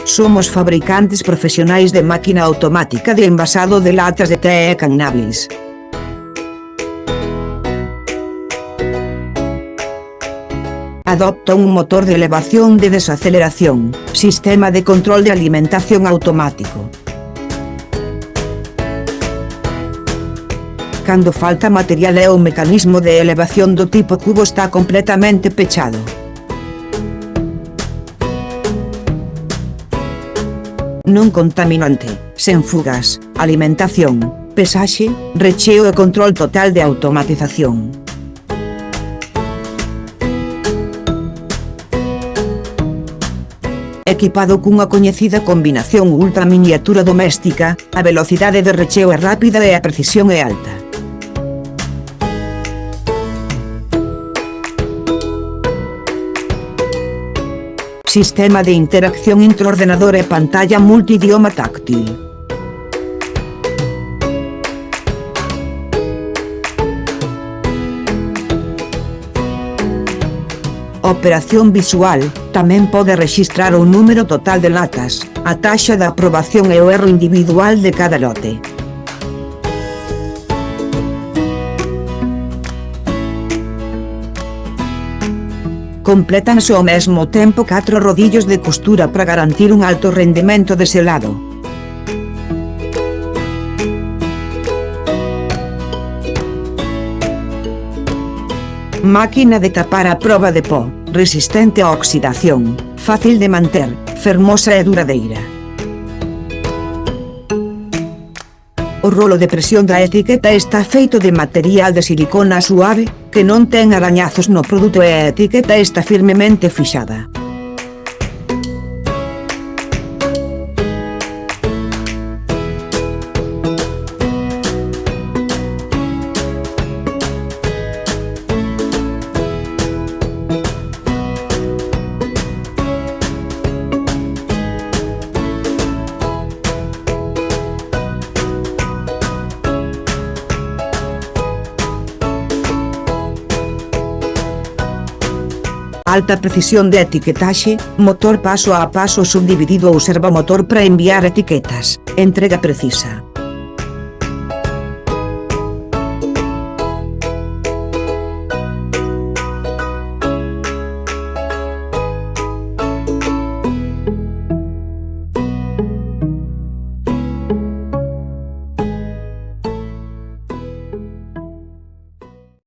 Somos fabricantes profesionais de máquina automática de envasado de latas de té e cannabis. Adopta un motor de elevación de desaceleración, sistema de control de alimentación automático. Cando falta material e o mecanismo de elevación do tipo cubo está completamente pechado. Non contaminante, sen fugas, alimentación, pesaxe, recheo e control total de automatización. Equipado cunha coñecida combinación ultra miniatura doméstica, a velocidade de recheo é rápida e a precisión é alta. Sistema de interacción intraordenador e pantalla multidioma táctil. Operación visual, tamén pode rexistrar o número total de latas, a taxa de aprobación e o erro individual de cada lote. Complétanse ao mesmo tempo 4 rodillos de costura para garantir un alto rendemento de selado. Máquina de tapar a proba de pó, resistente á oxidación, fácil de manter, fermosa e duradeira. O rolo de presión da etiqueta está feito de material de silicona suave, que non ten arañazos no produto e a etiqueta está firmemente fixada. Alta precisión de etiquetaxe, motor paso a paso subdividido ou servomotor para enviar etiquetas, entrega precisa.